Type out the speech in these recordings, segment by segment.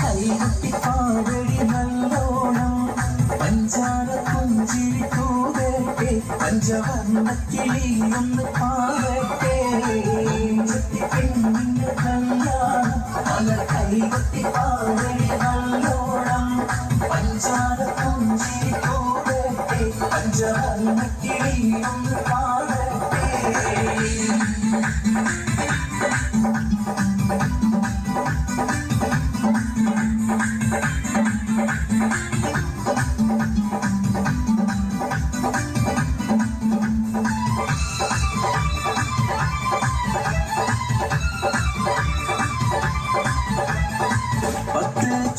കൈകൊട്ടി പാടടി നല്ലോണം പഞ്ചാര പുഞ്ചിരി തൂകട്ടെ പഞ്ചവർണ്ണ കിളിയൊന്ന് പാടട്ടെ പെണ്ണിന്റെ കല്യാണം മകൾ കൈകൊട്ടി പാടടി നല്ലോണം പഞ്ചാര പുഞ്ചിരി തൂകട്ടെ പഞ്ചവർണ്ണ കിളിയൊന്ന് പാടട്ടെ.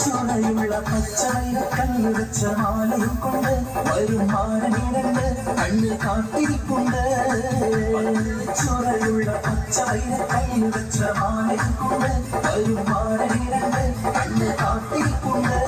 ചുണയുള്ള പച്ചവൈര കണ്ണു വെച്ച മാലയും കൊണ്ട് വരും മാരനീരണ്ട് കണ്ണ് കാത്തിരിപ്പുണ്ട്. ചുണയുള്ള പച്ചവൈര കണ്ണു വെച്ച മാലയും കൊണ്ട് വരും മാരനീരണ്ട് കണ്ണ് കാത്തിരിപ്പുണ്ട്.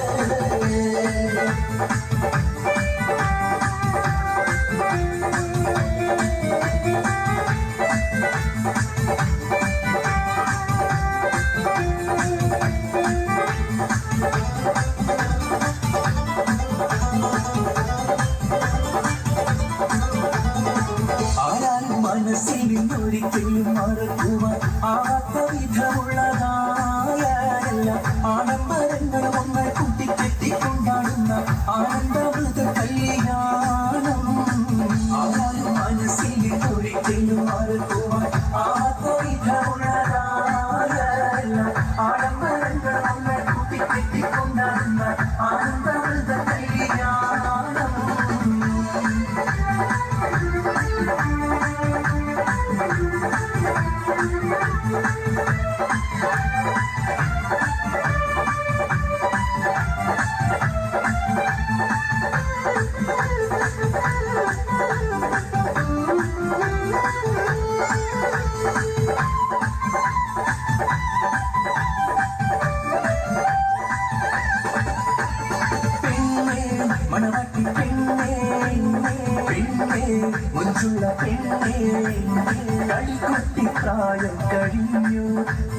മനസ്സിൽ നിന്നൊരിക്കലും മറക്കുവാൻ ആവാത്ത വിധമുള്ളതായ ആഡംബരങ്ങളും ഒന്നായി കൂട്ടിക്കെട്ടിക്കൊണ്ടാടുന്ന ആനന്ദമൃത കല്യാണം. ആരും മനസ്സിൽ നിന്നൊരിക്കലും മറക്കുവാൻ ആവാത്ത വിധമുള്ളതായ ആഡംബരങ്ങളും ഒന്നായി കൂട്ടിക്കെട്ടിക്കൊണ്ടാടുന്ന ആനന്ദമൃത കല്യാണം. മണവാട്ടി പെണ്ണേ പെണ്ണേ മുഞ്ചുള്ള പെണ്ണേ കളിക്കുട്ടി പ്രായം കഴിഞ്ഞു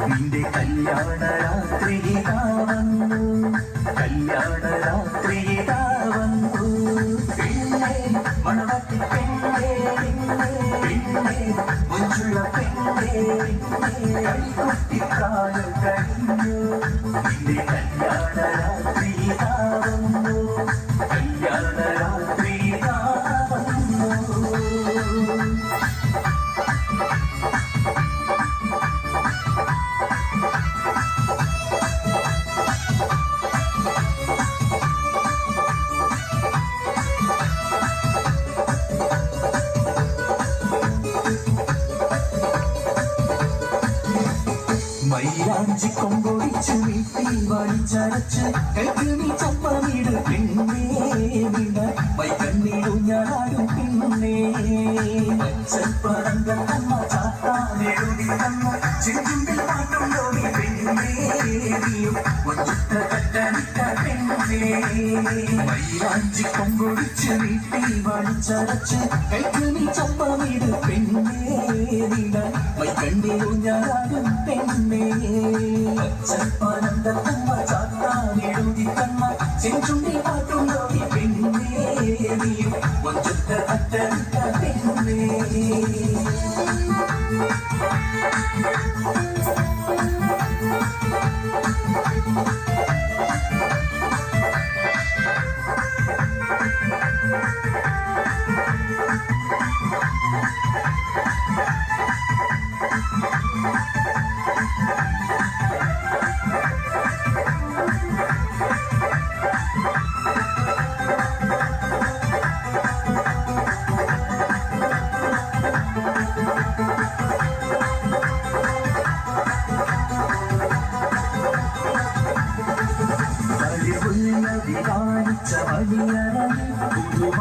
നിന്റെ കല്യാണ രാത്രി ഇതാ വന്നു കല്യാണ രാത്രി ഇതാ വന്നു. പെണ്ണേ മണവാട്ടി പെണ്ണേ പെണ്ണേ മുഞ്ചുള്ള പെണ്ണേ കളിക്കുട്ടി പ്രായം കഴിഞ്ഞു നിന്റെ കല്യാണ രാത്രി ഇതാ വന്നു കല്യാണ രാത്രി ഇതാ വന്നു. മൈലാഞ്ചി കൊമ്പൊടിച്ചു വീട്ടിൽ വലിച്ചരച്ച് കൈകിണി ചപ്പമിട് പെണ്ണേ വൈകണ്ണീരു ഞാനാടും പെണ്ണേ പച്ചപ്പറന്ത അമ്മ ചാത്താനെഴുതി തന്ന ചെഞ്ചുണ്ടിൽ പാട്ടുണ്ടോ നീ പെണ്ണേ നീയും ഒറ്റ കട്ടനിട്ട പെണ്ണേ. മൈലാഞ്ചി കൊമ്പൊടിച്ചു വീട്ടിൽ വലിച്ചരച്ച് കൈകിണി ചപ്പമിട് പെണ്ണേ വൈകണ്ണീരു ഞാനാടും പെണ്ണേ പച്ചപ്പറന്ത അമ്മ ചാത്താനെഴുതി തന്ന ചെഞ്ചുണ്ടിൽ പാട്ടുണ്ടോ നീ പെണ്ണേ നീയും ഒറ്റ കട്ടനിട്ട പെണ്ണേ.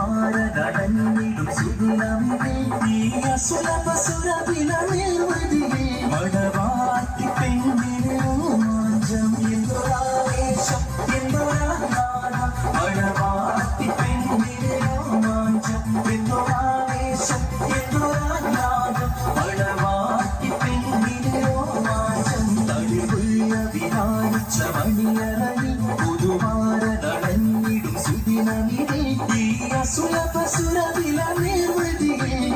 പുതുമാരനടഞ്ഞിടും മണവാട്ടി പെണ്ണിന് രോമാഞ്ചം എന്തൊരാവേശം എന്തൊരാഹ്ലാദം മണവാട്ടി പെണ്ണിന് രോമാഞ്ചം എന്തൊരാവേശം എന്തൊരാഹ്ലാദം മണവാട്ടി പെണ്ണിന് രോമാഞ്ചം തളിവുള്ള വിധാനിച്ച മണിയറയിൽ പുതുമാരനടഞ്ഞിടും സുദിനമിതേ ഈ അസുലഭസുരവില നിർവൃതിയിൽ